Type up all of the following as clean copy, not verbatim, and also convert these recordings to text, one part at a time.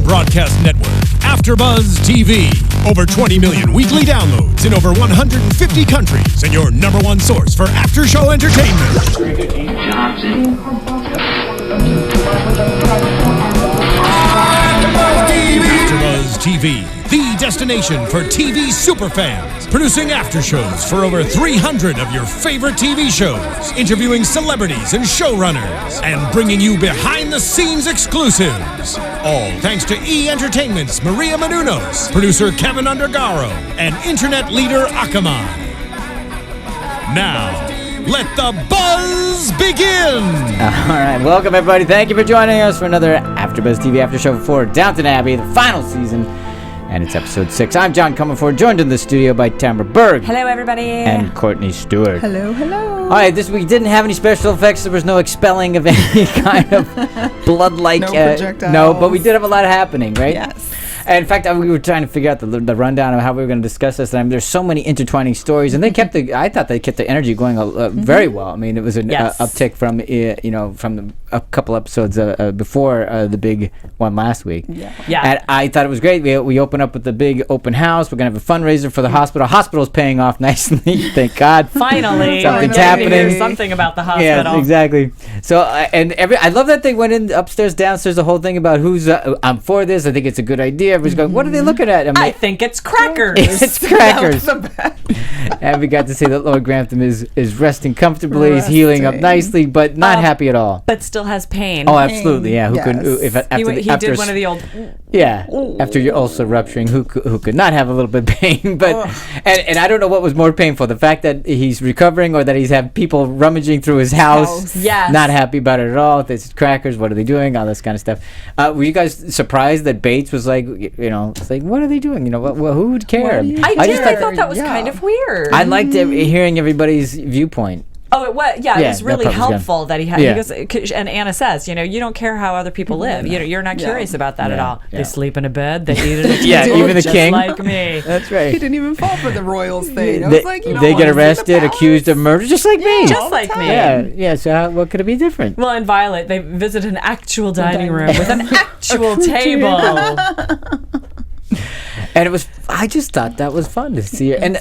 broadcast network, AFTERBUZZ TV. Over 20 million weekly downloads in over 150 countries, and your number one source for after-show entertainment. AFTERBUZZ TV, the destination for TV superfans, producing aftershows for over 300 of your favorite TV shows, interviewing celebrities and showrunners, and bringing you behind-the-scenes exclusives. All thanks to E! Entertainment's Maria Menounos, producer Kevin Undergaro, and internet leader Akamai. Now, let the buzz begin! All right, welcome everybody. Thank you for joining us for another AfterBuzz TV after show for Downton Abbey, the final season, and it's episode 6. I'm John Comerford, joined in the studio by Tamara Berg. Hello, everybody. And Courtney Stewart. Hello, hello. All right, this week didn't have any special effects. There was no expelling of any kind of blood-like. No projectiles. No, but we did have a lot happening, right? Yes. And in fact, we were trying to figure out the rundown of how we were going to discuss this. And there's so many intertwining stories, and they kept I thought they kept the energy going very well. I mean, it was an uptick from from a couple episodes before the big one last week. Yeah. And I thought it was great. We open up with the big open house. We're going to have a fundraiser for the hospital. Hospital's paying off nicely, thank God. Finally, something's happening. happening. Something about the hospital. Yeah, exactly. So I love that they went in upstairs, downstairs. The whole thing about who's I'm for this. I think it's a good idea. Everybody's going, what are they looking at? I think it's crackers. It's crackers. And we got to see that Lord Grantham is resting comfortably. He's healing up nicely, but not happy at all. But still has pain. Oh, absolutely. Yeah. Who could? He did one of the old. Yeah. After your ulcer rupturing, who could not have a little bit of pain? But and I don't know what was more painful: the fact that he's recovering, or that he's had people rummaging through his house. Yes. Not happy about it at all. This is crackers. What are they doing? All this kind of stuff. Were you guys surprised that Bates was like, it's like, what are they doing? Who would care? I thought that was kind of weird. I liked hearing everybody's viewpoint. Oh, it was. Yeah, it was really helpful that he had. Yeah. He goes, and Anna says, you don't care how other people live. You're not curious about that at all. Yeah. They sleep in a bed. They eat at a table. Yeah, even the just king. like me. That's right. He didn't even fall for the royals thing. I was like, they get arrested, accused of murder, just like me. Just like me. Yeah. So what could it be different? Well, in Violet, they visit an actual dining room with an actual table. And I just thought that was fun to see it. And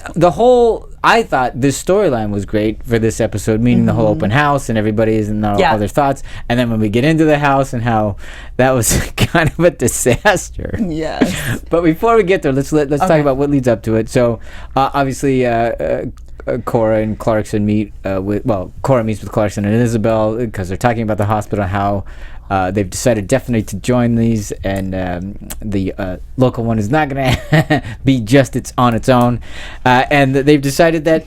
I thought this storyline was great for this episode, meaning the whole open house and everybody's and all their thoughts. And then when we get into the house and how that was kind of a disaster. Yes. But before we get there, let's talk about what leads up to it. So obviously Cora and Clarkson meet Cora meets with Clarkson and Isabel because they're talking about the hospital, how they've decided definitely to join these, and the local one is not going to be just on its own, and they've decided that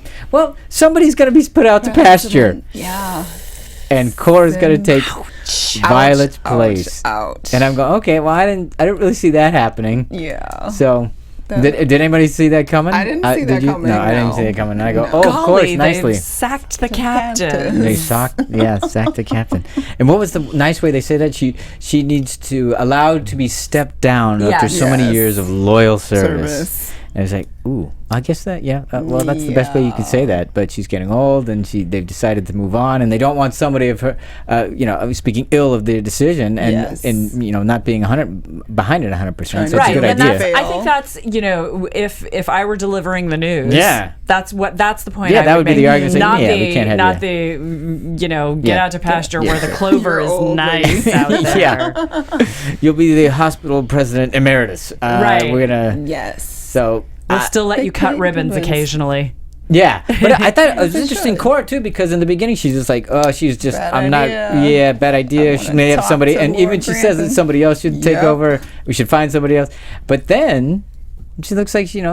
somebody's going to be put out to pasture. Yeah. And Cora's going to take Violet's place. Ouch. And I'm going, okay, well I didn't really see that happening. Yeah. So. Did anybody see that coming? I didn't see that coming. No, I didn't see it coming. And I go, Golly, of course, nicely. They sacked the captain. They sacked the captain. And what was the nice way they say that? She needs to allow to be stepped down after so many years of loyal service. And it's like, ooh, I guess that, that's the best way you can say that. But she's getting old, and they've decided to move on, and they don't want somebody of her, speaking ill of their decision, and not being behind it 100%. So it's a good idea. I think that's if I were delivering the news, that's the point. Yeah, that would be the argument. We can't have not the get out to pasture where the clover is nice out there. Yeah, you'll be the hospital president emeritus. Right. We're gonna So we'll still let you cut ribbons occasionally. Yeah, but I thought it was interesting, Cora, too, because in the beginning she's just like, bad idea. She may have somebody, and even she says that somebody else should take over. We should find somebody else. But then she looks like she's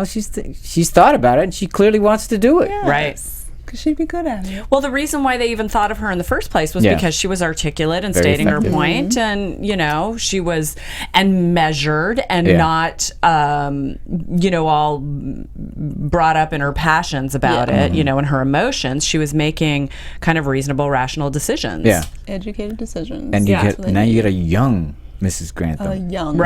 thought about it, and she clearly wants to do it. Yes. Right. Because she'd be good at it. Well, the reason why they even thought of her in the first place was because she was articulate and very stating effective. her point, and she was measured and not all brought up in her passions about it, and her emotions. She was making kind of reasonable, rational decisions. Yeah, educated decisions. And you get a young Mrs. Grantham. A younger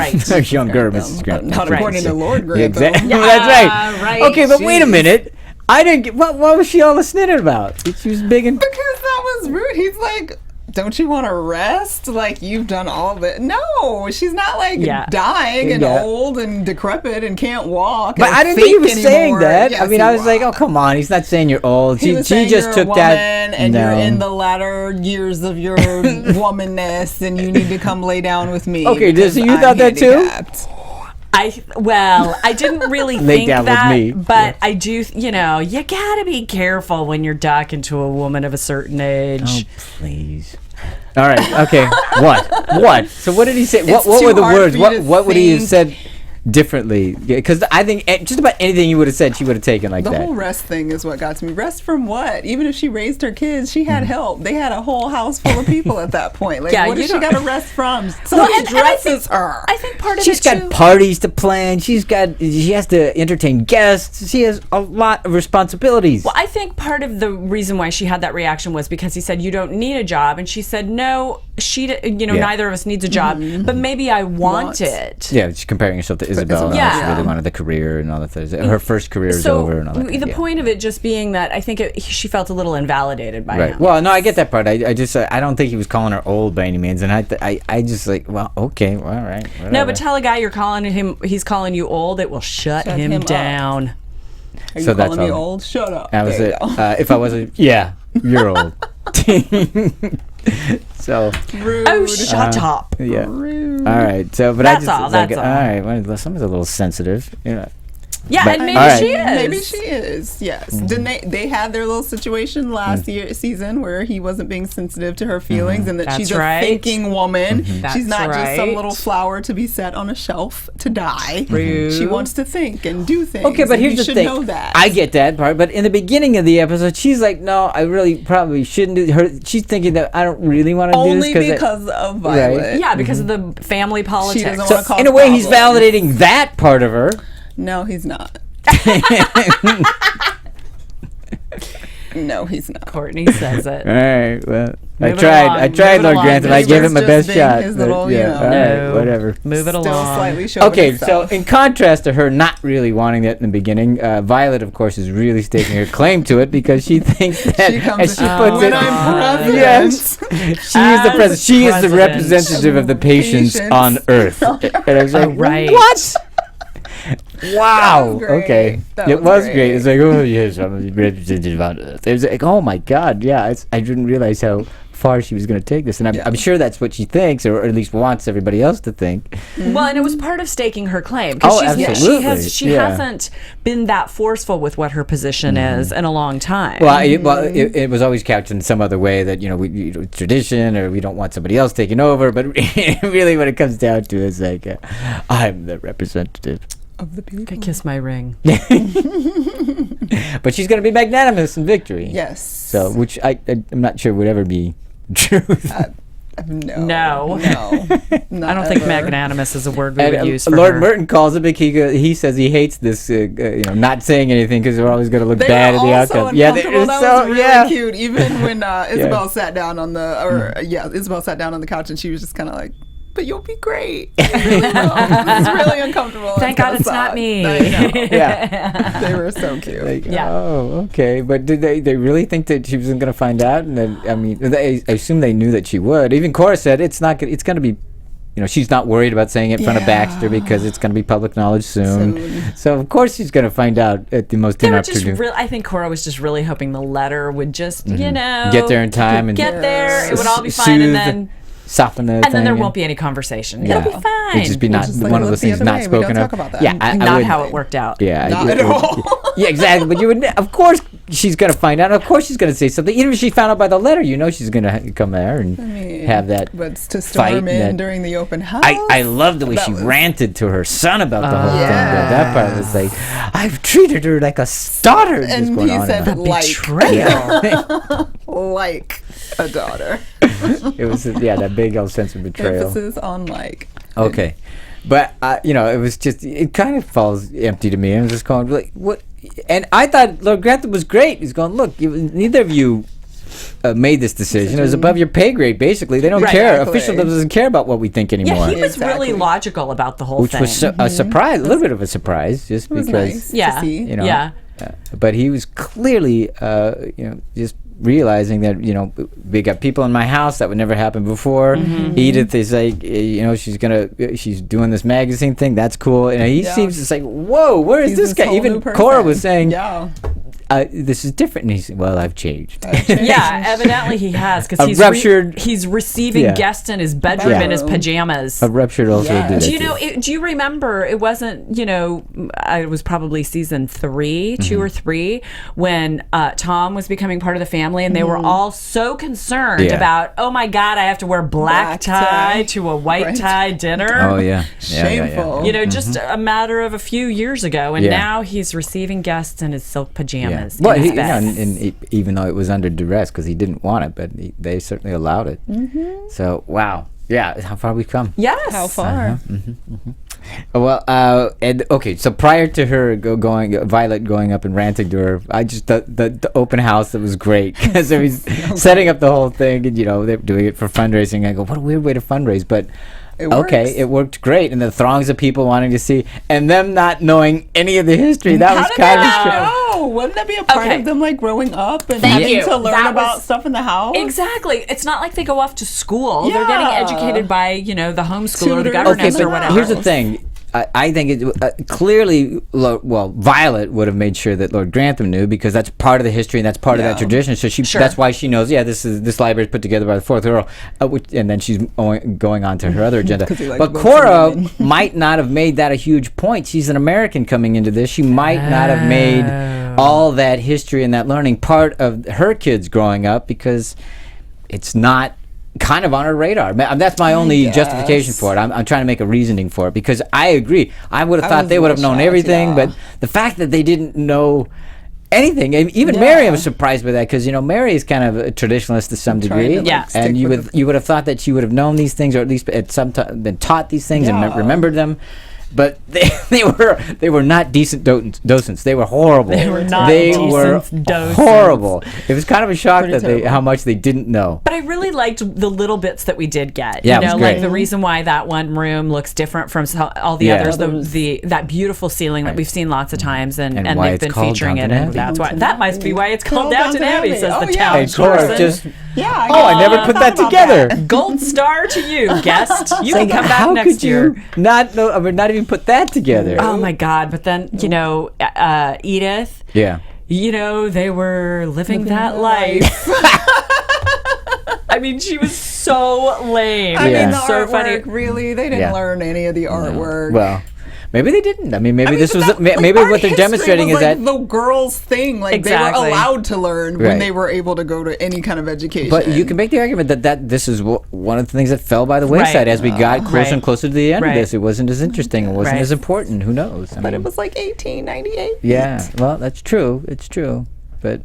Mrs. Grantham. Not according to Lord Grantham. Exactly. That's right. Okay, but wait a minute. I didn't get what was she all listening about? She was big and because that was rude. He's like, don't you want to rest? Like, you've done all of it. No, she's not like dying and old and decrepit and can't walk. But I didn't think he was saying that. Yes, I mean, I was like, oh, come on. He's not saying you're old. She just took that. And you're in the latter years of your womanness and you need to come lay down with me. Okay, so you thought that too? I didn't really think that, but I do, you gotta be careful when you're talking to a woman of a certain age. Oh, please. All right, okay. What? So what did he say? What were the words? What would he have said differently? Because I think just about anything you would have said, she would have taken like that. The whole rest thing is what got to me. Rest from what? Even if she raised her kids, she had help. They had a whole house full of people at that point. Like, what does she got to rest from? Somebody dresses her. I think part of she's got parties to plan. She has to entertain guests. She has a lot of responsibilities. Well, I think part of the reason why she had that reaction was because he said, you don't need a job. And she said, no, neither of us needs a job, but maybe I want it. Yeah, she's comparing herself to Isabel. She really wanted the career and all that. Her first career is over and all that. The point of it just being that I think she felt a little invalidated by him. Well, no, I get that part. I don't think he was calling her old by any means, and I just like, well, okay, well, all right. Whatever. No, but tell a guy he's calling you old, it will shut him down. Are you calling me old? Shut up. That was it. If I wasn't, you're old. So rude. Oh, shut up. Yeah. Rude. All right. So, but that's all. That's all. All right. Well, somebody's a little sensitive. Yeah, but, and maybe she is. Maybe she is. Yes. Didn't they had their little situation last season where he wasn't being sensitive to her feelings and that she's a thinking woman. She's not just some little flower to be set on a shelf to die. She wants to think and do things. Okay, but here's the thing. Know that. I get that part, but in the beginning of the episode, she's like, "No, I really probably shouldn't do." She's thinking that I don't really want to do this because of Violet. Right? Yeah, because of the family politics. She doesn't want to cause in a way, problems. he's validating that part of her. No, he's not. No, he's not. Courtney says it. All right, well, I Move tried, it Lord along. Grantham. I gave it my best shot. His little, all right, whatever. Move it Still along. slightly showing Okay, himself. so in contrast to her not really wanting that in the beginning, Violet, of course, is really staking her claim to it because she thinks that, She comes as she in, puts when it, I'm president. yes, she is the president. She is the representative of the patients on Earth. And I was like, Right. what? Wow. That was great. Okay. It was great. It's like, oh yes, I'm a representative on Earth. It was like, oh my God, yeah. I didn't realize how far she was going to take this, and I'm sure that's what she thinks, or at least wants everybody else to think. Well, and it was part of staking her claim. Oh, absolutely. She hasn't been that forceful with what her position is in a long time. Well, it was always couched in some other way that we tradition, or we don't want somebody else taking over. But really, when it comes down to it, it's like I'm the representative of the people. I kiss my ring. But she's going to be magnanimous in victory. Yes. So, which I'm not sure would ever be truth. No. I don't think magnanimous is a word we would use for Lord her. Merton calls it because he says he hates this, not saying anything because they're always going to look bad at the outcome. Yeah, that was really cute. Even when Isabel sat down on Isabel sat down on the couch and she was just kind of like, but you'll be great. This is really uncomfortable. Thank God it's not me. I know. Yeah. They were so cute. Like, oh, okay. But did they really think that she wasn't going to find out? And then, I assume they knew that she would. Even Cora said it's going to be, she's not worried about saying it in front of Baxter because it's going to be public knowledge soon. So of course she's going to find out at the most inopportune. I think Cora was just really hoping the letter would just, get there in time and get there. It would all be fine, and then. Soften the and thing, then there won't be any conversation. Yeah. It'll be fine. It'll just be one of those things not spoken of. Yeah, not how it worked out. Yeah, not at all. Yeah, exactly. But you would, of course, she's going to find out. Of course, she's going to say something. Even if she found out by the letter, she's going to come there and have that. But to storm in during the open house. I love the way she ranted to her son about the whole thing. That part was like, I've treated her like a daughter. And he said, betrayal. Like a daughter. It was that big old sense of betrayal. Emphasis on like. Okay, but it was just, it kind of falls empty to me. I was just going like, what? And I thought Lord Grantham was great. He's going, look, neither of you made this decision. It was above your pay grade. Basically, they don't care. Exactly. Officialdom doesn't care about what we think anymore. Yeah, he was really logical about the whole thing, which was a surprise, a little bit of a surprise, just because. Nice to see. Yeah. But he was clearly, just realizing that, we got people in my house that would never happen before. Edith is like, she's doing this magazine thing. That's cool. And he seems just like, whoa, where is this guy? Even Cora was saying, this is different. And he's, well, I've changed. Yeah, evidently he has, because he's receiving guests in his bedroom in his pajamas. A ruptured also did Do you remember, it wasn't, it was probably season 2 or 3, when Tom was becoming part of the family, and they were all so concerned about, oh my God, I have to wear black tie to a white tie dinner. Oh, yeah. Shameful. Just a matter of a few years ago, and now he's receiving guests in his silk pajamas. Well, and even though it was under duress, because he didn't want it, but they certainly allowed it. So, wow. Yeah, how far we've come. Yes. How far? Well, and okay, so prior to her Violet going up and ranting to her, I just the open house, that was great, because it was setting up the whole thing, and they're doing it for fundraising. I go, what a weird way to fundraise, but it worked great, and the throngs of people wanting to see, and them not knowing any of the history. That was kind of wouldn't that be a part of them, like, growing up and Thank having you. to learn about stuff in the house? Exactly. It's not like they go off to school. They're getting educated by, the homeschool or the governess or whatever. Here's the thing. I think it clearly, Violet would have made sure that Lord Grantham knew, because that's part of the history and that's part of that tradition. So that's why she knows. Yeah, this library is put together by the 4th Earl, and then she's going on to her other agenda. But Cora might not have made that a huge point. She's an American coming into this. She might not have made all that history and that learning part of her kids growing up, because it's not kind of on her radar. That's my only justification for it. I'm trying to make a reasoning for it, because I agree. I would have thought they would have known everything, but the fact that they didn't know anything, even Mary was surprised by that, because Mary is kind of a traditionalist to some degree, and you would have thought that she would have known these things, or at least at some time been taught these things and remembered them. But they were not decent docents. They were horrible. They were not docents. Horrible. It was kind of a shock how much they didn't know. But I really liked the little bits that we did get. Yeah, it was great. Like the reason why that one room looks different from all the others. That beautiful ceiling that we've seen lots of times, and they've been featuring it. And that's why that must be why it's called Downton Abbey. Says the townsperson. I never put that together. Gold star to you, guest. You can come back next year. Not even put that together. Oh my God. But then, Edith. Yeah. They were living that life. I mean, she was so lame. I mean, the artwork, funny. Really, they didn't learn any of the artwork. Well, maybe they didn't. Maybe this was maybe what they're demonstrating is that the girls' thing. Like they were allowed to learn when they were able to go to any kind of education. But you can make the argument that this is one of the things that fell by the wayside as we got closer and closer to the end of this. It wasn't as interesting. It wasn't as important. Who knows? But it was like 1898. Yeah. Well, that's true. It's true. But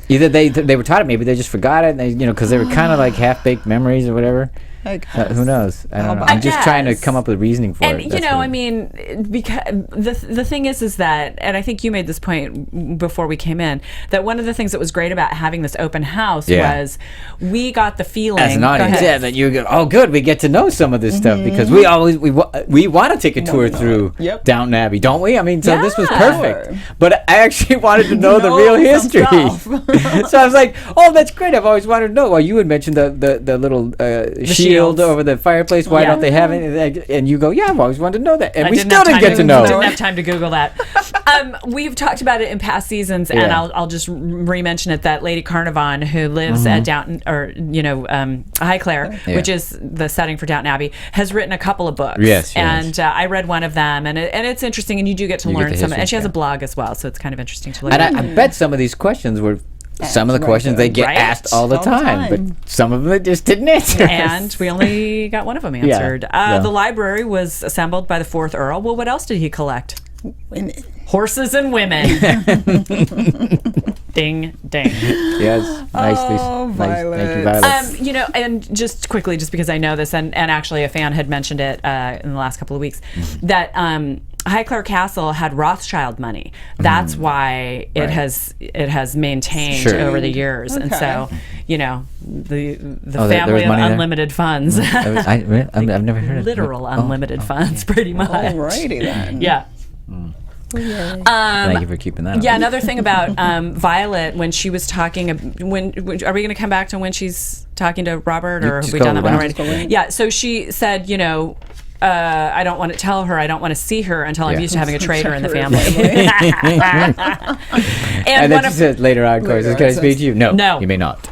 either they were taught it, maybe they just forgot it. And because they were kind of like half-baked memories or whatever. Who knows? I don't know. I'm just trying to come up with reasoning for it. And I mean, because the thing is that, and I think you made this point before we came in, that one of the things that was great about having this open house was we got the feeling as an audience, that you go, oh, good, we get to know some of this stuff, because we always we want to take a tour through Downton Abbey, don't we? I mean, so this was perfect. But I actually wanted to know the real history. So I was like, oh, that's great. I've always wanted to know. Well, you had mentioned the little shield over the fireplace. Why don't they have it? And you go, I've always wanted to know that. And we still didn't get to know. Didn't have time to Google that. We've talked about it in past seasons, and I'll just re-mention it, that Lady Carnarvon, who lives at Downton, or Highclere, which is the setting for Downton Abbey, has written a couple of books. Yes. And I read one of them, and it's interesting, and you do get to learn some. And she has a blog as well, so it's kind of interesting to learn. And I bet some of these questions were some of the questions they get asked all the time, but some of them they just didn't answer. And we only got one of them answered. The library was assembled by the 4th Earl. Well, what else did he collect? Women. Horses and women. Ding, ding. Yes, nicely. Violet. Thank you, Violet. And just quickly, just because I know this, and actually a fan had mentioned it in the last couple of weeks, that Highclere Castle had Rothschild money. That's why it has maintained over the years. And so, the family of unlimited funds. I've never heard of literal unlimited funds, pretty much. Alrighty then. Yeah. Thank you for keeping that. Yeah, another thing about Violet when she was talking. When are we going to come back to when she's talking to Robert, or have we done that one already? Yeah. So she said, I don't want to tell her. I don't want to see her until I'm used to having a traitor in the family. and then she said later on, can I speak to you? No, you may not.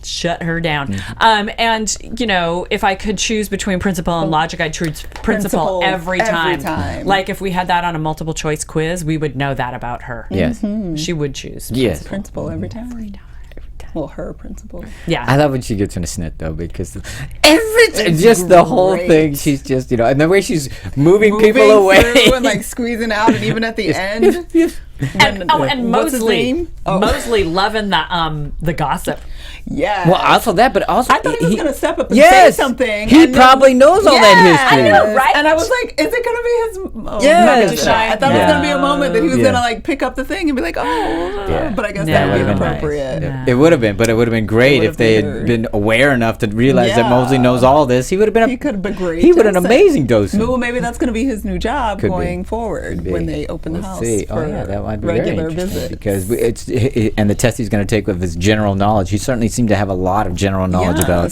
Shut her down. And if I could choose between principle and logic, I'd choose principle every time. Like if we had that on a multiple choice quiz, we would know that about her. Yes. She would choose principle every time. Well, her principle. Yeah. I love when she gets in a snit though, because the whole thing, she's just, and the way she's moving people away and like squeezing out, and even at the end. And Mosley loving the gossip. Yeah. Well, also that, but also I thought he was going to step up and say something. He probably knows all that history. I know, right? And I was like, is it going to be his? I thought it was going to be a moment that he was going to like pick up the thing and be like, but I guess that would be inappropriate. Nice. It would have been, but it would have been great if they had been aware enough to realize that Mosley knows all this. He would have been. He could have been great. He would have an amazing docent. Well, maybe that's going to be his new job going forward when they open the house. That might be regular visit, because and the test he's going to take with his general knowledge. He certainly seemed to have a lot of general knowledge about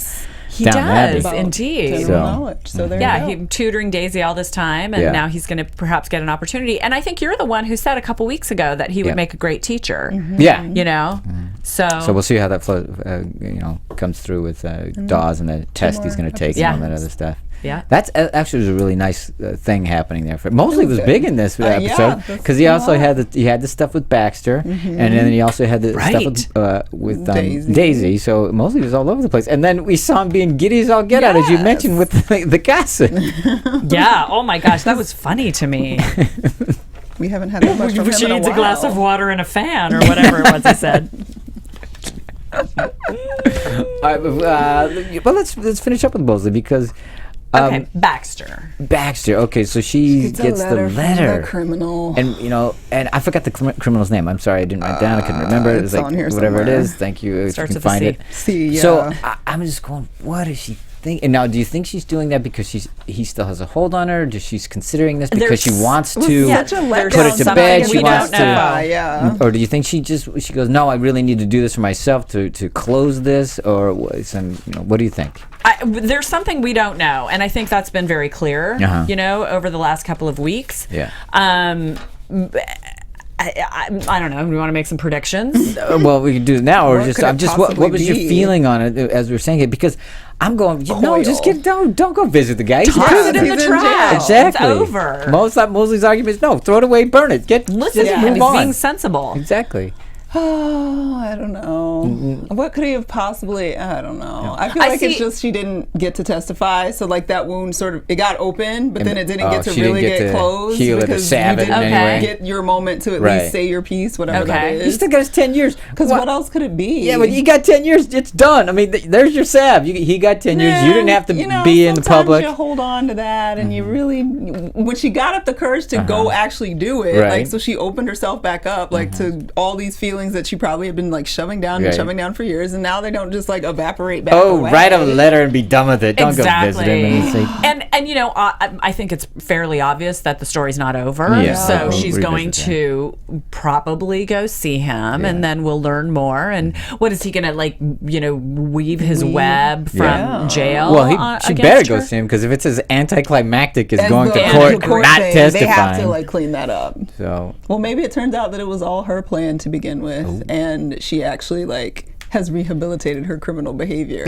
Downton Abbey. He does, indeed. Knowledge. So there you go. He tutoring Daisy all this time, and now he's going to perhaps get an opportunity. And I think you're the one who said a couple weeks ago that he would make a great teacher. So we'll see how that flow, comes through with Dawes and the test he's going to take and all that other stuff. Yeah, that's actually a really nice thing happening there. Mosley was big in this episode because he also had the stuff with Baxter, and then he also had the stuff with Daisy. So Mosley was all over the place, and then we saw him being giddy as all get out, as you mentioned, with the gossip. Yeah. Oh my gosh, that was funny to me. We haven't had that much from him She in a needs while. A glass of water and a fan, or whatever it was he said. All right, but let's finish up with Mosley because. Baxter. Okay, so she gets the letter from the criminal, and I forgot the criminal's name. I'm sorry, I didn't write it down. I couldn't remember. It was like whatever somewhere. It is. Thank you. If you can find it. So I'm just going. What is she thinking? And now, do you think she's doing that because he still has a hold on her? Does she's considering this because she wants to put it to bed? She wants to. Or do you think she goes, no, I really need to do this for myself to close this, or what do you think? There's something we don't know, and I think that's been very clear, over the last couple of weeks. Yeah. I don't know. Do we want to make some predictions? Well, we can do it now, or what was your feeling on it as we were saying it? Because I'm going, just don't go visit the guy. Toss it in the trash. Exactly. It's over. Mosley's argument is no, throw it away, burn it. Listen, move on. Being sensible. Exactly. Oh, I don't know. What could he have possibly? I don't know. I feel like it's just she didn't get to testify, so like that wound it got open, but then it didn't get to really get closed because you didn't get your moment to at least say your piece, whatever that is. He still got his 10 years. Because what else could it be? Yeah, but you got 10 years. It's done. I mean, there's your salve. He got 10 years. You didn't have to be in the public. You hold on to that, and you really, when she got up the courage to go actually do it, like so she opened herself back up, like to all these feelings that she probably had been like shoving down for years, and now they don't just like evaporate back away. Write a letter and be done with it. Don't go visit him. And I think it's fairly obvious that the story's not over. So she's going to probably go see him, and then we'll learn more. And what is he gonna weave his web from jail? Well, she better go see him, because if it's as anticlimactic as going to court and not testifying, they have to clean that up. So maybe it turns out that it was all her plan to begin with, and she actually has rehabilitated her criminal behavior.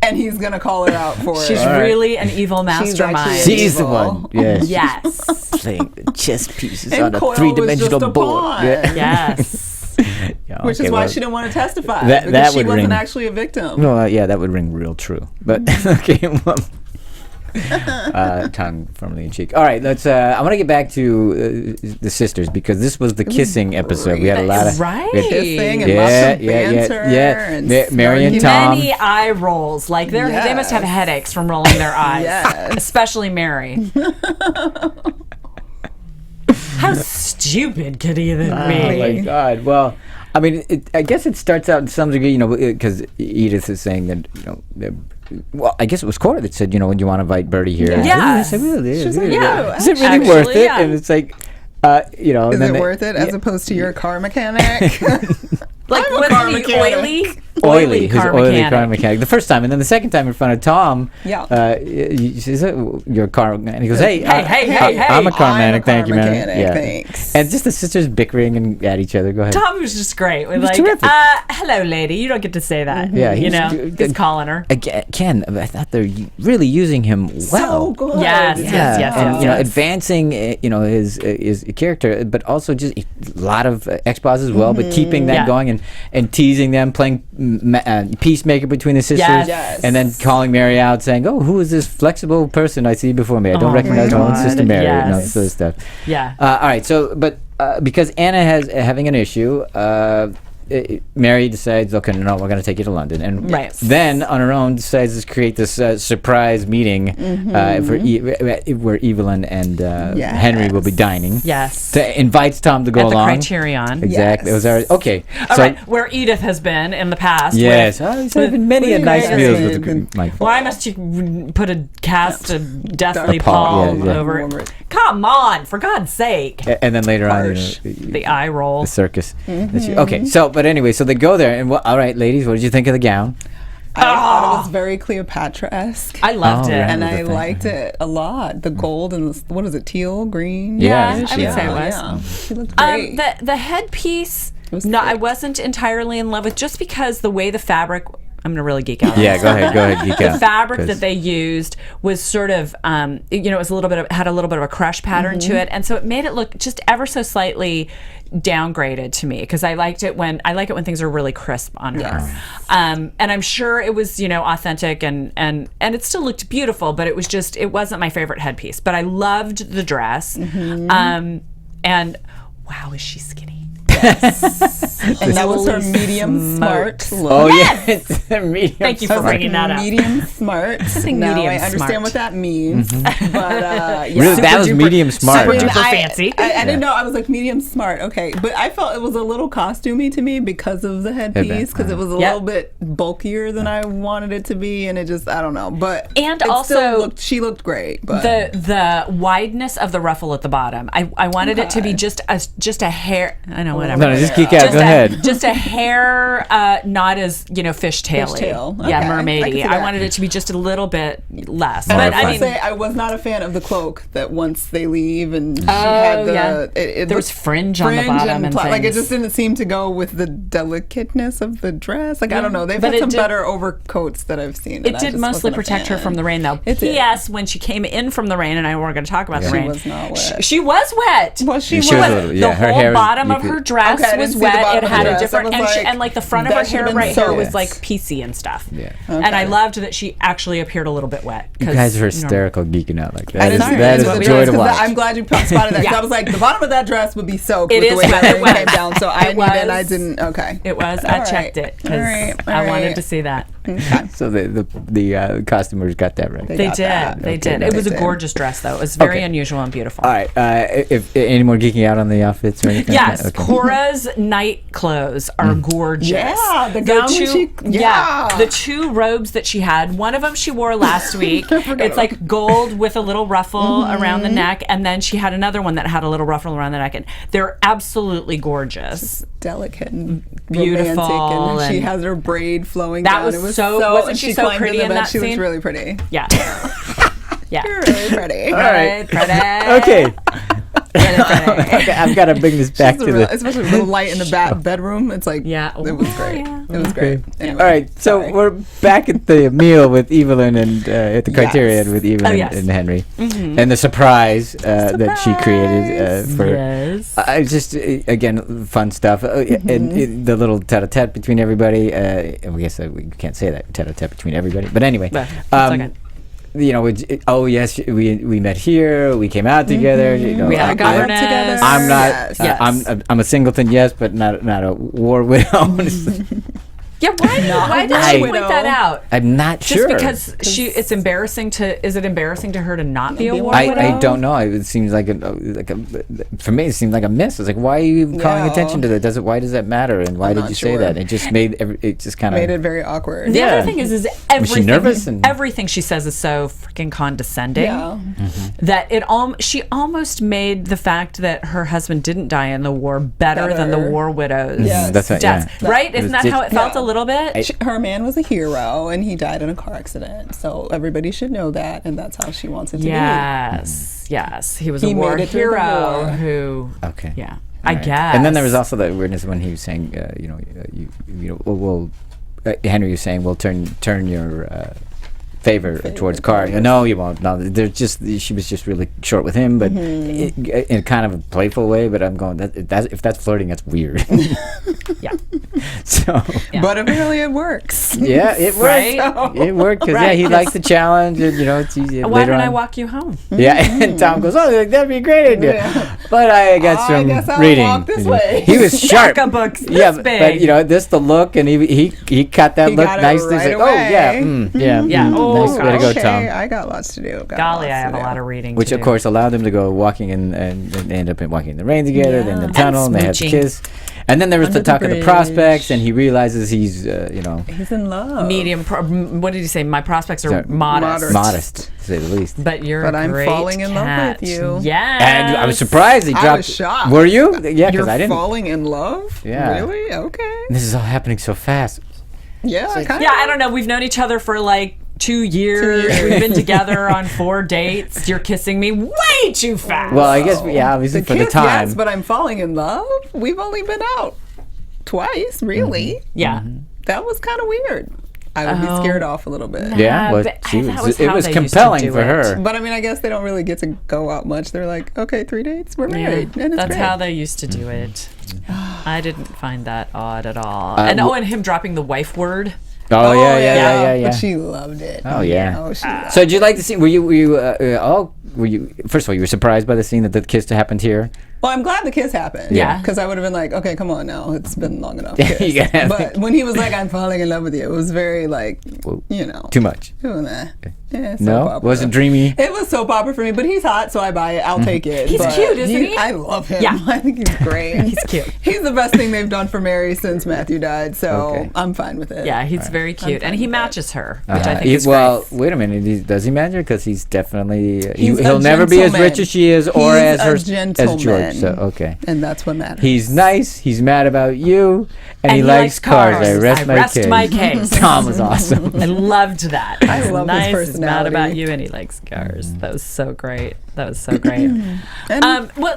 And he's gonna call her out for it. She's really an evil mastermind. She's the one. Yes. Playing the chess pieces on a three-dimensional board. Yes. Which is why she didn't want to testify, because she wasn't actually a victim. Well, that would ring real true. But okay. Tongue firmly in cheek. All right, let's. I want to get back to the sisters, because this was the kissing episode. We had a lot of kissing and lots of banter. Mary and Tom. Many eye rolls. They must have headaches from rolling their eyes. Especially Mary. How stupid could he then be? Oh my God! Well, I mean, I guess it starts out in some degree, because Edith is saying that, well, I guess it was Cora that said, when you want to invite Bertie here. Yeah. Is it really is worth it? Yeah. And it's like, is it worth it as opposed to your car mechanic? Like, wasn't he oily? Oily car mechanic. The first time, and then the second time in front of Tom. Yeah. He says, "Your car," and he goes, "Hey, I'm a car mechanic. Thank you, man." Yeah. Thanks. And just the sisters bickering and at each other. Go ahead. Tom was just great. We're like, "Hello, lady. You don't get to say that." Mm-hmm. He's calling her. Ken, I thought they're really using him well. So good. Yes. And advancing, his character, but also just a lot of expos as well, but keeping that going and teasing them, playing peacemaker between the sisters, and then calling Mary out, saying, "Oh, who is this flexible person I see before me? I don't recognize my own sister Mary." And all this sort of stuff. Yeah. All right. So, but because Anna having an issue, Mary decides, okay, no, we're going to take you to London, and then on her own decides to create this surprise meeting where Evelyn and Henry will be dining. Yes. Invites Tom to go along. At the Criterion. Exactly. Yes. It was okay. All right. Where Edith has been in the past. Yes. He's having many nice meals with Mike. Why must you put a cast of Deathly Paul over it? Come on, for God's sake. And then later on, the eye roll. The circus. Okay, but anyway, so they go there, and all right, ladies, what did you think of the gown? I thought it was very Cleopatra-esque. I loved it. And I liked it a lot. The gold and what is it, teal, green? Yeah, I would say it was. Yeah. She looked great. The headpiece, I wasn't entirely in love with, just because the way the fabric... I'm going to really geek out. Yeah, go ahead, geek out. The fabric that they used was sort of, it was had a little bit of a crush pattern to it, and so it made it look just ever so slightly downgraded to me, because I like it when things are really crisp on her. And I'm sure it was, authentic and it still looked beautiful, but it wasn't my favorite headpiece. But I loved the dress, and wow, is she skinny? Yes. And that was her medium smart look. Oh, yes. Medium. Thank you for bringing that up. Medium smart. Now I understand what that means. But really, that was medium smart. Super duper fancy. I didn't know. I was like, medium smart. Okay. But I felt it was a little costumey to me because of the headpiece, because it was a little bit bulkier than I wanted it to be, and it just, I don't know. But she looked great. But the wideness of the ruffle at the bottom, I wanted it to be just a hair. I know, whatever. No, just geek out. Go ahead. Just a hair, not as fishtail-y. Fishtail. Yeah, mermaidy. I wanted it to be just a little bit less. But I say I was not a fan of the cloak that once they leave and she had there was fringe on the bottom and things. Like, it just didn't seem to go with the delicateness of the dress. Like, I don't know. They've had some better overcoats that I've seen. It did mostly protect her from the rain, though. P.S. When she came in from the rain, and I weren't going to talk about the rain. She was not wet. She was wet. Well, she was. The whole bottom of her dress was wet. It had a different, and like the front of her hair here was like piecey and stuff. Yeah. And I loved that she actually appeared a little bit wet. You guys are hysterical geeking out like that. That is a joy to watch. I'm glad you spotted that. I was like, the bottom of that dress would be soaked with the way that rain came down. So I didn't. Okay. It was. I checked it because I wanted to see that. Okay. So the costumers got that right. They did. It was a gorgeous dress, though. It was very unusual and beautiful. All right. If any more geeking out on the outfits or anything? Yes. Cora's night clothes are gorgeous. Yeah. The gown the two robes that she had. One of them she wore last week. It's like gold with a little ruffle around the neck, and then she had another one that had a little ruffle around the neck, and they're absolutely gorgeous. Just delicate and beautiful, romantic, and she has her braid flowing that down. Was it was wasn't she so pretty in that scene? She was really pretty. Yeah. Yeah. You're really pretty. All right. Pretty. Okay. Okay, I've got to bring this back to especially with the light in the bedroom. It's like, it was great. Yeah. It was great. Anyway, all right, so we're back at the meal with Evelyn and at the Criterion with Evelyn and Henry, and the surprise that she created for. Yes. Just again, fun stuff, and the little tete-a-tete between everybody. I guess we can't say that tete-a-tete between everybody, but anyway. We met here. We came out together. We had a governess together. I'm not. I'm a singleton, yes, but not a war widow. Yeah, why did she point that out? I'm not sure. Just because it's embarrassing to. Is it embarrassing to her to not be a war widow? I don't know. It seems like for me, it seemed like a miss. It's like, why are you calling attention to that? Why does that matter? And why did you say that? It just made it just kind of made it very awkward. The other thing is everything. Was she nervous? Everything she says is so freaking condescending. Yeah. That she almost made the fact that her husband didn't die in the war better than the war widow's that's death. Right? Isn't that how it felt a little bit? Her man was a hero, and he died in a car accident. So everybody should know that, and that's how she wants it to be. Yes. He was a war hero who. Okay. Yeah. I guess. And then there was also that weirdness when he was saying, Henry was saying, "We'll turn your favor towards Carr." No, you won't. No, she was just really short with him, but in kind of a playful way. But I'm going, if that's flirting, that's weird. Yeah. So. Yeah. But apparently it works. Yeah, it worked. Right? It worked because he likes the challenge, and it's easy. Why don't I walk you home? Yeah, and Tom goes, "Oh, that'd be a great idea." Yeah. But I got some reading. Walk this way. He was sharp. Books this big. But this the look, and he cut that look nicely. Right Nice way to go, Tom. I got lots to do. Golly, I have a lot of reading. Which, of course, allowed them to go walking and end up walking in the rain together, then the tunnel, and they have the kiss. And then there was the talk of the prospects, and he realizes he's in love. Medium. What did he say? My prospects are modest. Modest, to say the least. But I'm falling in love with you. Yeah. And I was surprised he dropped. I was shocked. Were you? Yeah, because I didn't. You're falling in love? Yeah. Really? Okay. This is all happening so fast. Yeah, kind of. Yeah, I don't know. We've known each other for like 2 years. We've been together on 4 dates. You're kissing me way too fast. Well, I guess, obviously for the time. Yes, but I'm falling in love. We've only been out twice, really. Yeah. That was kind of weird. I would be scared off a little bit. Yeah, well, it was compelling for her. But I mean, I guess they don't really get to go out much. They're like, okay, 3 dates, we're married, and it's That's great. how they used to do it. I didn't find that odd at all. And him dropping the wife word. Oh, yeah. But she loved it. Oh, yeah. So did you like the scene? Were you first of all, you were surprised by the scene that the kiss happened here? Well, I'm glad the kiss happened. Yeah. Because I would have been like, okay, come on now. It's been long enough. But when he was like, I'm falling in love with you, it was very like, Too much. Yeah, no? Was it dreamy? It was soap opera for me, but he's hot, so I buy it. I'll take it. He's cute, isn't he? I love him. Yeah. I think he's great. He's cute. He's the best thing they've done for Mary since Matthew died, so I'm fine with it. Yeah, he's very cute. And he matches her, which I think is great. Well, wait a minute. Does he match her? Because he's definitely... He'll never be as rich as she is or as George. So, okay. And that's what matters. He's nice. He's mad about you. And he likes cars. I rest my case. Tom was awesome. I loved that. I love his personality. He's mad about you and he likes cars. That was so great. Well,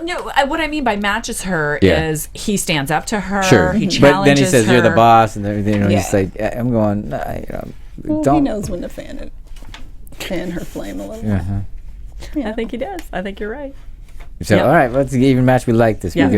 no, what I mean by matches her is he stands up to her. Sure. He challenges but then he says, her. "You're the boss," and everything. He's like, "I'm going." He knows when to fan her flame a little. I think he does. I think you're right. So all right, let's even match. We like this. Yeah, we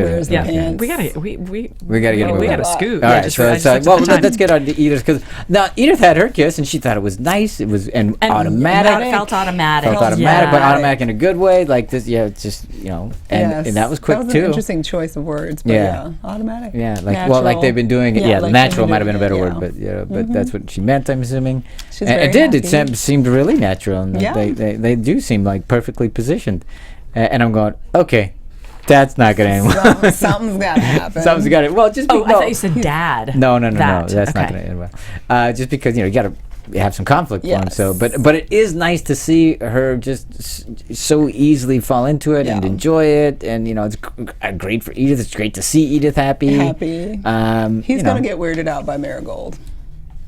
we gotta get we gotta scoot. All right, let's get on to Edith because now Edith had her kiss and she thought it was nice. It was and automatic. It felt automatic. But automatic in a good way. Like this, it's just and that was quick that was too. An interesting choice of words. But automatic. Yeah, natural. they've been doing it. Yeah, like natural might have been a better word, but that's what she meant. I'm assuming. And it did. It seemed really natural, and they do seem like perfectly positioned. And I'm going, okay. That's not going to end well. Something's got to happen. Something's got to. Well, just. I thought you said dad. No. That's not going to end well. Just because you got to have some conflict for him. So, but it is nice to see her just so easily fall into it and enjoy it, and it's great for Edith. It's great to see Edith happy. He's going to get weirded out by Marigold.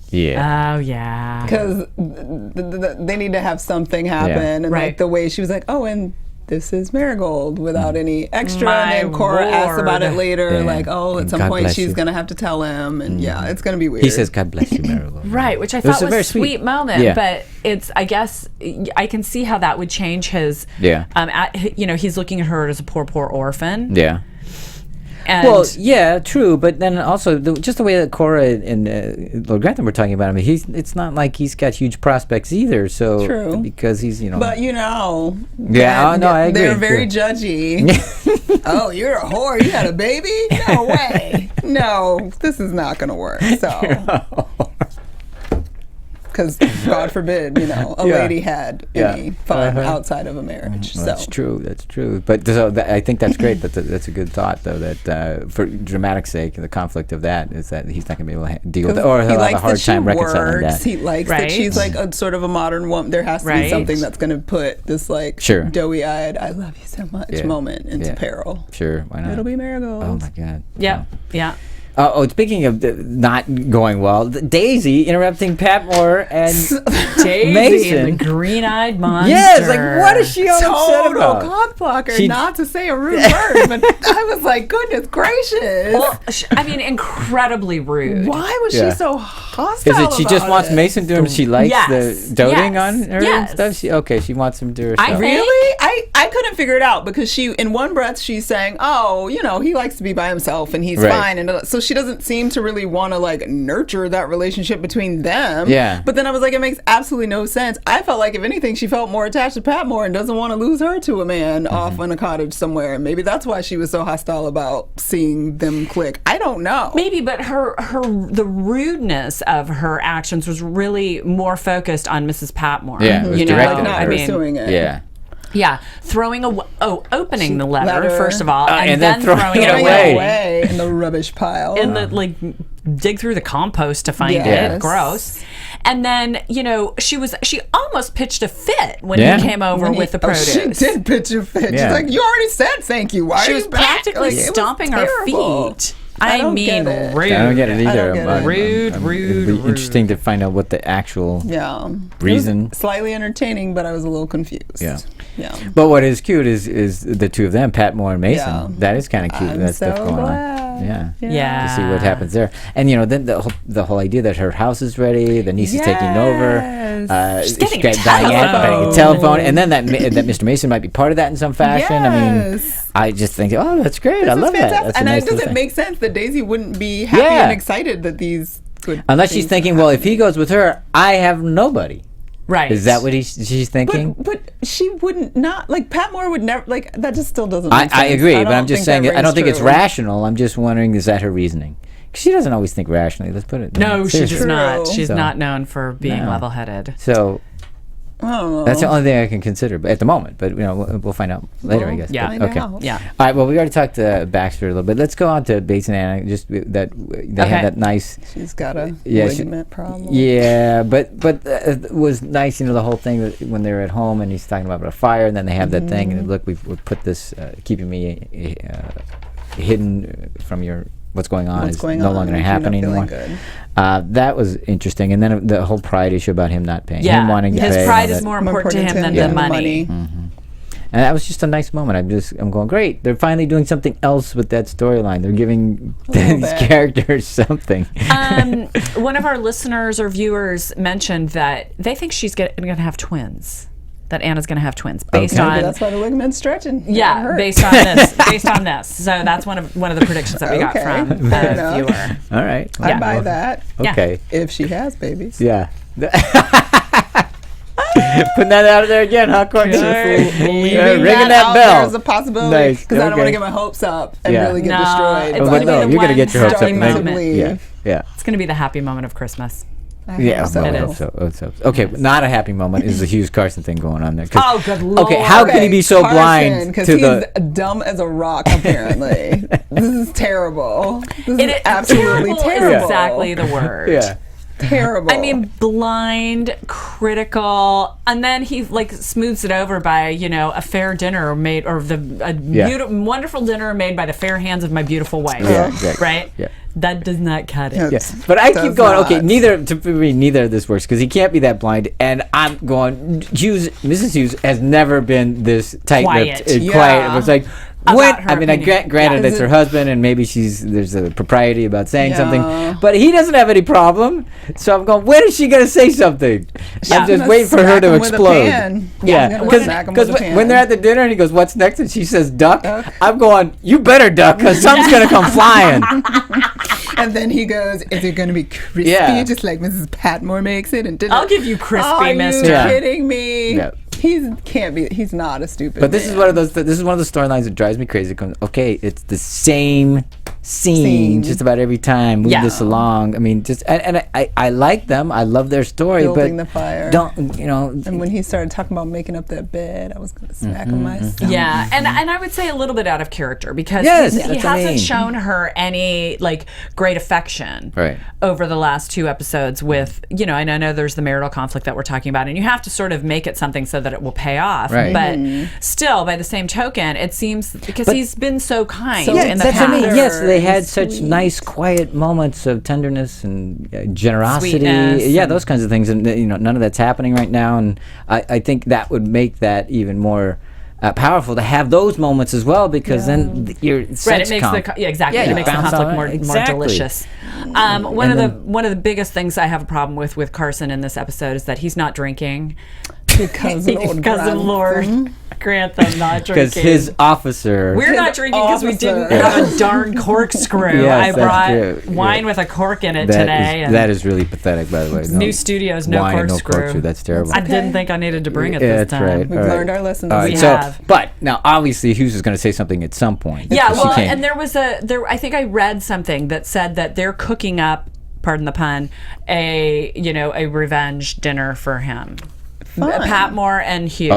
Yeah. Oh yeah. Because they need to have something happen, and like the way she was like, oh, and this is Marigold without any extra. And then Cora asks about it later, like, oh, at some point she's going to have to tell him, and it's going to be weird. He says, "God bless you, Marigold." Right, which I thought was a sweet moment, but it's, I guess, I can see how that would change his. Yeah. He's looking at her as a poor orphan. Yeah. And well, yeah, true, but then also just the way that Cora and Lord Grantham were talking about him, it's not like he's got huge prospects either. So true, because he's but I agree. They're very judgy. Oh, you're a whore. You had a baby? No way. No, this is not going to work. So. Because God forbid, a lady had any fun outside of a marriage. Well, That's true. But I think that's great. That's a good thought, though. That for dramatic's sake, the conflict of that is that he's not going to be able to deal with it, or he'll have a hard time reconciling that. He likes that she's like a sort of a modern woman. There has to be something that's going to put this doughy-eyed, I love you so much moment into peril. Sure, why not? It'll be marigolds. Oh my God. Yeah. Speaking of not going well, Daisy interrupting Patmore and Daisy, Mason, the green-eyed monster. Yes, like what is she all upset about? Total cockblocker, not to say a rude word, but I was like, goodness gracious. Well, incredibly rude. Why was she so hostile? Is it she just wants Mason to do him? She likes the doting on her and stuff. She wants him to do herself. I couldn't figure it out because she, in one breath, she's saying, "Oh, he likes to be by himself and he's fine," and so she doesn't seem to really want to nurture that relationship between them. Yeah. But then I was like, it makes absolutely no sense. I felt like if anything, she felt more attached to Patmore and doesn't want to lose her to a man off in a cottage somewhere. And maybe that's why she was so hostile about seeing them click. I don't know. Maybe, but the rudeness of her actions was really more focused on Mrs. Patmore. Yeah, it was directed not pursuing it. Yeah. Yeah, opening the letter first of all, and then throwing it away in the rubbish pile. In the dig through the compost to find it. Gross. And then she almost pitched a fit when he came over with the produce. She did pitch a fit. She's like, you already said thank you. Why she are was you back? practically stomping her feet. I mean, rude. I don't get it either. Rude. It'd be interesting to find out what the actual reason. It was slightly entertaining, but I was a little confused. Yeah. But what is cute is the two of them, Patmore and Mason. Yeah. That is kind of cute. That's stuff going on. Yeah. To see what happens there, and then the whole idea that her house is ready, the niece is taking over. She's getting a telephone, and then that Mr. Mason might be part of that in some fashion. I mean, I just think, that's great. I love that. That's and nice it doesn't make sense that Daisy wouldn't be happy and excited that these good. Unless she's thinking, well, if he goes with her, I have nobody. Right. Is that what she's thinking? But she wouldn't Patmore would never that just still doesn't make sense. I agree, but I'm just saying I don't think it's rational. I'm just wondering, is that her reasoning? Because she doesn't always think rationally. Let's put it. No, she does not. She's not known for being level-headed. So that's the only thing I can consider at the moment. But we'll find out later, I guess. Yeah. But, okay. Yeah. All right. Well, we already talked to Baxter a little bit. Let's go on to Bates and Anna. Just that they had that nice. She's got a ligament problem. Yeah, but it was nice, the whole thing that when they were at home and he's talking about a fire, and then they have that thing and look, we've put this keeping me hidden from your. What's going on is no longer going to happen anymore. That was interesting. And then the whole pride issue about him not paying, him wanting to pay. His pride is more important to him than the money. Mm-hmm. And that was just a nice moment. I'm going, great. They're finally doing something else with that storyline. They're giving these characters something. One of our listeners or viewers mentioned that they think she's going to have twins. That Anna's going to have twins based on. That's why the ligament's stretching. Yeah, based on this. So that's one of the predictions that we got from the viewer. All right. I buy that. Okay. If she has babies. Yeah. Putting that out there again, huh, Courtney? Ringing that bell. There's a possibility because I don't want to get my hopes up and really get destroyed. You're going to get your hopes up. Yeah. It's going to be the happy moment of Christmas. I hope so. Okay, not a happy moment is the Hughes Carson thing going on there. Oh, good Lord. Okay, how can he be so blind to he's dumb as a rock, apparently. This is terrible. This is absolutely terrible. Is exactly the word. Yeah. Terrible. I mean, blind, critical, and then he smooths it over by a fair dinner made, or wonderful dinner made by the fair hands of my beautiful wife. Yeah, exactly. Right. Yeah. That does not cut it. Yes. But I keep going, okay, neither of this works because he can't be that blind. And I'm going, Mrs. Hughes has never been this tight-lipped and quiet. It was like, Granted, it's her husband, and maybe there's a propriety about saying something, but he doesn't have any problem. So I'm going, when is she going to say something? I'm just waiting for her to explode. Yeah, because when they're at the dinner and he goes, "What's next?" and she says, "Duck." I'm going, "You better duck, because something's going to come flying." And then he goes, "Is it going to be crispy, just like Mrs. Patmore makes it?" And I'll give you crispy, mister. Are you kidding me? Yeah. He's not a stupid. But this is one of those storylines that drives me crazy. Okay, it's the same scene just about every time. Move this along. I mean, and I like them. I love their story. Building the fire. And when he started talking about making up that bed, I was gonna smack him myself. Yeah, and I would say a little bit out of character because he hasn't shown her any great affection over the last 2 episodes. With and I know there's the marital conflict that we're talking about, and you have to sort of make it something so that it will pay off. Right. But still, by the same token, it seems because he's been so kind in the past. Yes, they had such nice, quiet moments of tenderness and generosity. Sweetness those kinds of things, and none of that's happening right now. And I think that would make that even more powerful to have those moments as well, because then you're it makes it makes the conflict more delicious. One of the biggest things I have a problem with Carson in this episode is that he's not drinking because of Lord Grantham not drinking. Because his officer. We're not drinking because we didn't have a darn corkscrew. I brought wine with a cork in it today. That is really pathetic, by the way. New studios, no corkscrew. That's terrible. I didn't think I needed to bring it this time. Right. We've learned our lessons. We have. But now, obviously, Hughes is going to say something at some point. Yeah, well, and there was I think I read something that said that they're cooking up, pardon the pun, a revenge dinner for him. Fun. Patmore and Hughes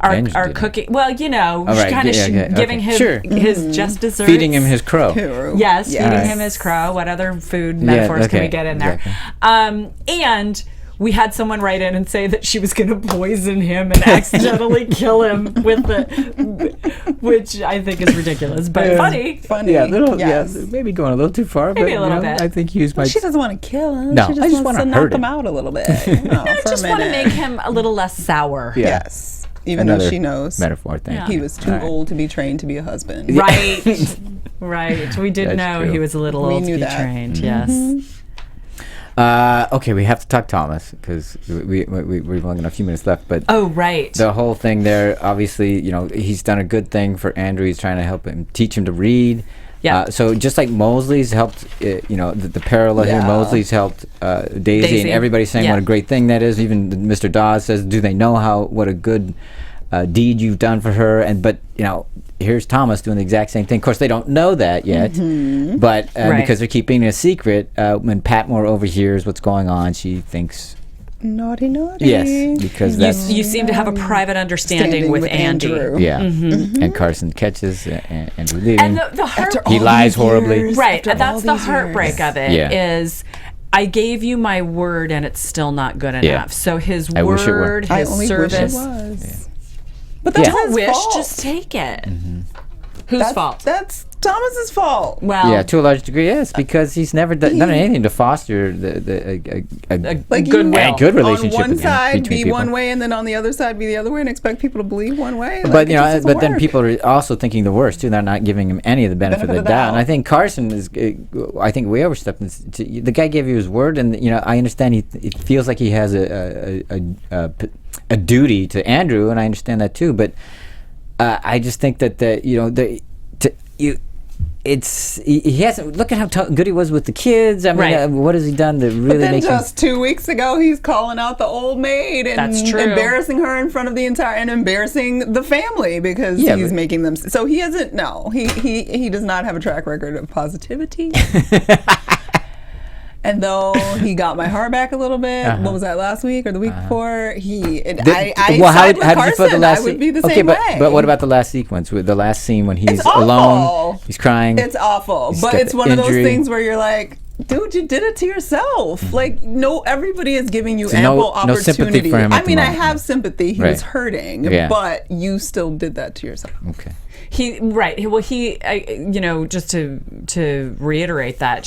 are cooking. Well, kind of giving his just desserts. Feeding him his crow. Yes, feeding him his crow. What other food metaphors can we get in there? Exactly. And we had someone write in and say that she was going to poison him and accidentally kill him which I think is ridiculous, but funny. Yeah, maybe going a little too far, maybe a little bit. I think Hughes might. She doesn't want to kill him. No, she just wants to knock him out a little bit. I just want to make him a little less sour. Yeah. Yes. Even though she knows metaphor thing. He was too old to be trained to be a husband. Right. Right. We did know he was a little old to be trained. Mm-hmm. Yes. Okay, we have to talk Thomas because we've only got a few minutes left. But right, the whole thing there, obviously, he's done a good thing for Andrew. He's trying to help him, teach him to read. Yeah. So just like Mosley's helped, the parallel here, Mosley's helped Daisy, and everybody's saying what a great thing that is. Even Mr. Dawes says, "Do they know what a good deed you've done for her?" But here's Thomas doing the exact same thing. Of course, they don't know that yet, but because they're keeping it a secret, when Patmore overhears what's going on, she thinks, naughty. Yes, because you seem to have a private understanding with Andy. Yeah, and Carson catches Andrew leaving. And he lies horribly. Right, that's the heartbreak of it. Is I gave you my word, and it's still not good enough. Yeah. So his word, his service. I only wish it was. But that's his fault. Just take it. Whose fault? That's Thomas's fault. Well, to a large degree, yes, because he's never done anything to foster a good relationship. On one side, be one way, and then on the other side, be the other way, and expect people to believe one way. But then people are also thinking the worst too. They're not giving him any of the benefit of the doubt. And I think Carson is. I think we overstepped. The guy gave you his word, and I understand it feels like he has a duty to Andrew, and I understand that too. But I just think that he hasn't. Look at how good he was with the kids. I mean, what has he done to really make him? Just 2 weeks ago, he's calling out the old maid and embarrassing her in front of the entire and embarrassing the family because he's making them. So he hasn't. No, he does not have a track record of positivity. And though he got my heart back a little bit, what was that, last week or the week before? I would be the same way. But what about the last sequence, with the last scene when he's alone, he's crying? It's awful, but it's one of those things where you're like, dude, you did it to yourself. Like, everybody is giving you ample opportunity. No sympathy for him. I mean, I have sympaty. He was hurting, but you still did that to yourself. Okay. Just to reiterate that,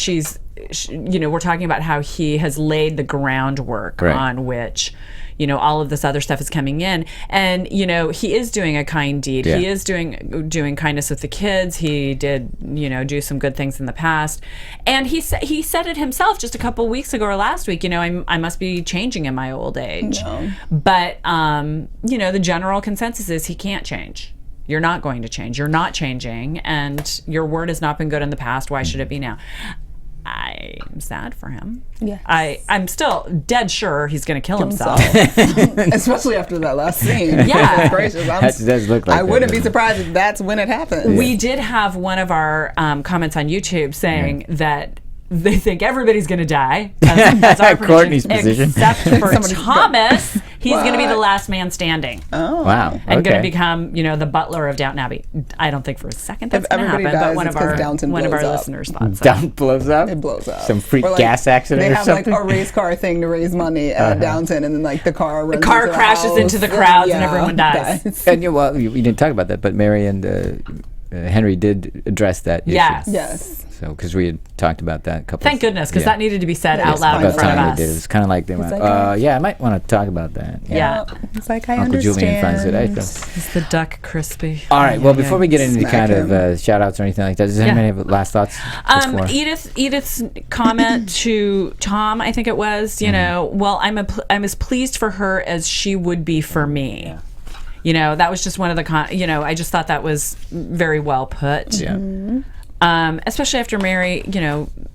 we're talking about how he has laid the groundwork on which, all of this other stuff is coming in. And, he is doing a kind deed. He is doing kindness with the kids. He did, do some good things in the past. And he said it himself just a couple weeks ago or last week, I must be changing in my old age. No. But, the general consensus is he can't change. You're not going to change. You're not changing. And your word has not been good in the past. Why should it be now? I'm sad for him. Yeah, I'm still dead sure he's going to kill himself. Especially after that last scene. Yeah. Gracious. That does look like I wouldn't be surprised if that's when it happens. We did have one of our comments on YouTube saying that they think everybody's going to die. That's our Courtney's position. Except for Thomas. He's going to be the last man standing. Oh. Wow. And going to become, the butler of Downton Abbey. I don't think for a second that's going to happen, but one of our listeners thought so. Downton blows up? It blows up. Some freak gas accident or something? They have a race car thing to raise money at Downton, and then the car runs crashes into the crowds and everyone dies. And we didn't talk about that, but Mary and Henry did address that issue. Yes. So, because we had talked about that a couple. Thank goodness, because that needed to be said out loud in front of us. It was kind of like they went, I might want to talk about that. Yeah. It's like, I Uncle understand. Julian finds it. Is the duck crispy? All right. Well, before we get into the kind of shout-outs or anything like that, does anybody have last thoughts? Edith's comment to Tom, I think it was, well, I'm as pleased for her as she would be for me. Yeah. That was just one of the, I just thought that was very well put. Yeah. Mm-hmm. Especially after Mary,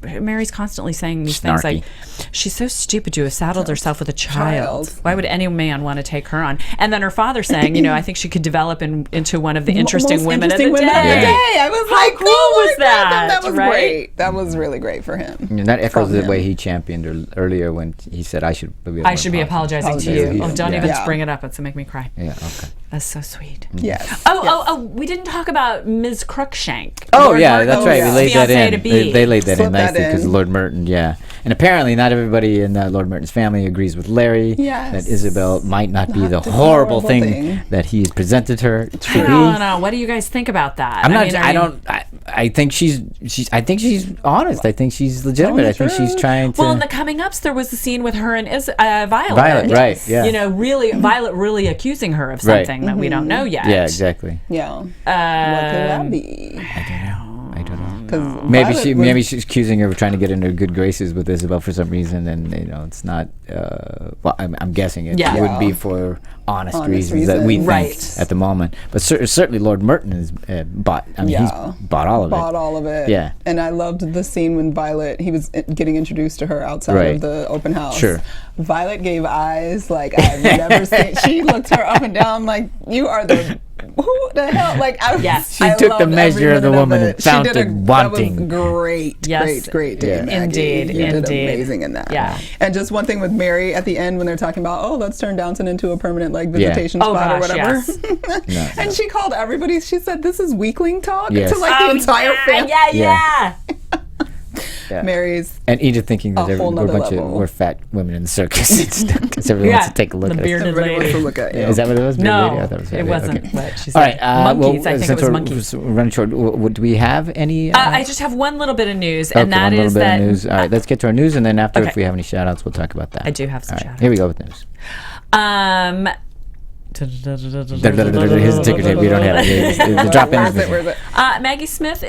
Mary's constantly saying these things like, she's so stupid to have saddled herself with a child. Why would any man want to take her on? And then her father saying, I think she could develop into one of the interesting women of the day. I was like, how cool was that? That was great. That was really great for him. And that echoes the way he championed earlier when he said, I should be apologizing to you. Oh, don't even bring it up. It's going to make me cry. Yeah, okay. That's so sweet. Yes. Oh, we didn't talk about Ms. Crookshank. Oh, yeah, that's right. We laid that in. They laid that in Slipped nicely because Lord Merton, And apparently not everybody in Lord Merton's family agrees with Larry. Yes. That Isabel might not be the horrible thing that he presented her to be. I don't know. What do you guys think about that? I think she's honest. I think she's legitimate. I think she's trying to. Well, in the coming ups, there was the scene with her and Violet. Violet, right? Yeah. Violet really accusing her of something that we don't know yet. Yeah, exactly. Yeah. What could that be? I don't know. Maybe she's accusing her of trying to get into good graces with Isabel for some reason, and it's not. I'm guessing it wouldn't be for honest reasons that we think at the moment. But certainly Lord Merton has bought. He's bought all of it. Bought all of it. Yeah. And I loved the scene when Violet. He was getting introduced to her outside of the open house. Sure. Violet gave eyes like I've never seen. She looked her up and down like, you are the. Who the hell? Like, she took the measure of the woman and found it wanting. That was great. Yes. Great. Indeed. You did amazing in that. Yeah. And just one thing with Mary at the end when they're talking about, let's turn Downton into a permanent visitation spot or whatever. Yes. And she called everybody. She said, "This is weakling talk," to the entire family. Yeah. Mary's and Edith thinking that we're fat women in the circus because everyone wants to take a look at bearded us. Lady. To look at, Is that what it was? No, I thought it wasn't. Okay. But she said all right, monkeys. I think it was monkeys. Running short. Do we have any? I just have one little bit of news, and that is that. News. All right, let's get to our news, and then after, if we have any shout-outs, we'll talk about that. I do have some shout-outs. Here we go with news. Here's the ticker tape. We don't have it. Drop in. Where's it? Maggie Smith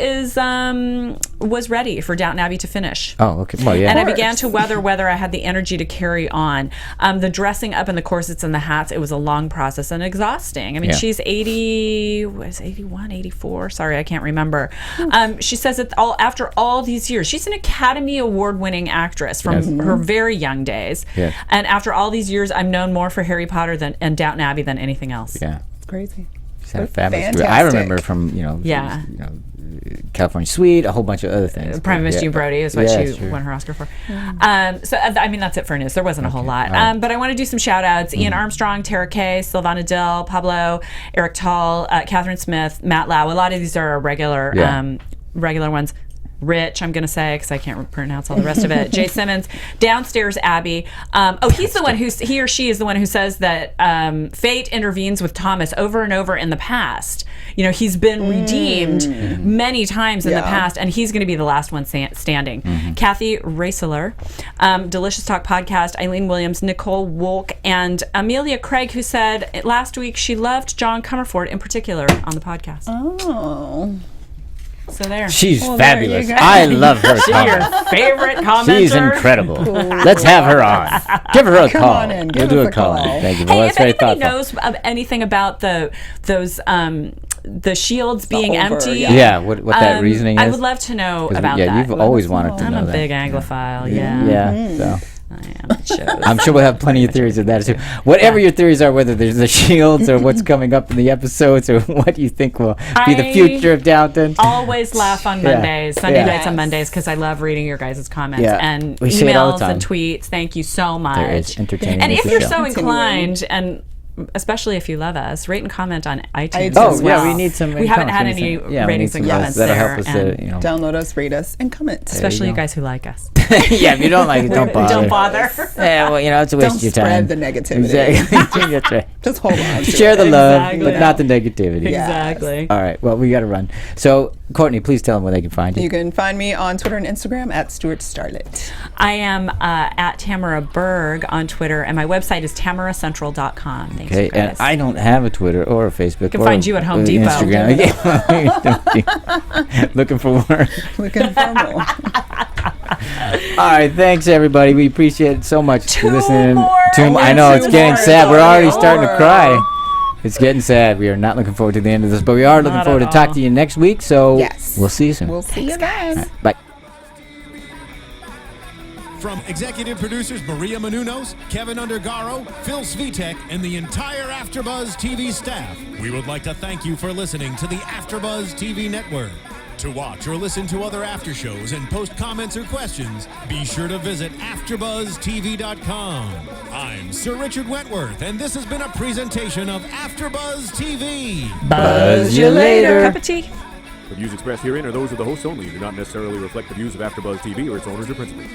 was ready for Downton Abbey to finish. Oh, okay. Well, yeah. And I began to whether I had the energy to carry on. The dressing up and the corsets and the hats, it was a long process and exhausting. I mean, she's 81, 84. Sorry, I can't remember. She says that after all these years, she's an Academy Award-winning actress from her very young days. Yes. And after all these years, I'm known more for Harry Potter and Downton Abbey than anything else. Yeah, it's crazy. She's had a fabulous career. I remember from California Suite, a whole bunch of other things. Prime Minister Brody is what she won her Oscar for. So I mean, that's it for news. There wasn't a whole lot. Right. But I want to do some shout outs. Ian Armstrong, Tara Kay, Silvana Dill, Pablo, Eric Tall, Catherine Smith, Matt Lau. A lot of these are regular ones. Rich, I'm going to say, because I can't pronounce all the rest of it. Jay Simmons, Downstairs Abby. He's the one he or she is the one who says that fate intervenes with Thomas over and over in the past. He's been redeemed many times in the past, and he's going to be the last one standing. Kathy Raceler, Delicious Talk Podcast, Eileen Williams, Nicole Wolk, and Amelia Craig, who said last week she loved John Comerford in particular on the podcast. Oh. So there. She's fabulous. I love her. She's your favorite commenter. She's incredible. Let's have her on. Give her a call. Come on in. We'll do a call. Thank you. Well, Hey, if anybody knows anything about the shields being empty, what that reasoning is, I would love to know about that. Yeah, you've always wanted to know that. I'm a big Anglophile. Yeah. Yeah. So. I am. I'm sure we'll have plenty of theories of that too. Whatever your theories are, whether there's the shields or what's coming up in the episodes or what you think will be the future of Downton. Always laugh on Mondays, Sunday nights on Mondays, because I love reading your guys' comments and emails and tweets. Thank you so much. There is entertaining. And if you're so inclined, and especially if you love us, rate and comment on iTunes. Oh, yeah, we need some. We haven't had any ratings and comments that'll there. Help us download us, rate us, and comment. Especially you guys who like us. Yeah, if you don't like it, don't bother. Don't bother. Yeah, well, it's a waste of your time. Don't spread the negativity. Exactly. That's right. Just hold on. Share the love, but not the negativity. Exactly. All right, well, we got to run. So, Courtney, please tell them where they can find you. You can find me on Twitter and Instagram at Stuart Starlet. I am at Tamara Berg on Twitter, and my website is tamaracentral.com. Thanks, okay, Chris. and I don't have a Twitter or a Facebook. I can find you at Home Depot. Instagram. Looking for work. Looking for more. All right, thanks everybody. We appreciate it so much for listening. I know it's getting sad. more. We're already starting to cry. It's getting sad. We are not looking forward to the end of this, but we are looking forward to talk to you next week. So we'll see you soon. We'll see you then. Right, bye. From executive producers Maria Menounos, Kevin Undergaro, Phil Svitek, and the entire AfterBuzz TV staff, we would like to thank you for listening to the AfterBuzz TV network. To watch or listen to other after shows and post comments or questions, be sure to visit AfterBuzzTV.com. I'm Sir Richard Wentworth, and this has been a presentation of AfterBuzz TV. Buzz you later. Cup of tea. The views expressed herein are those of the hosts only and do not necessarily reflect the views of AfterBuzz TV or its owners or principals.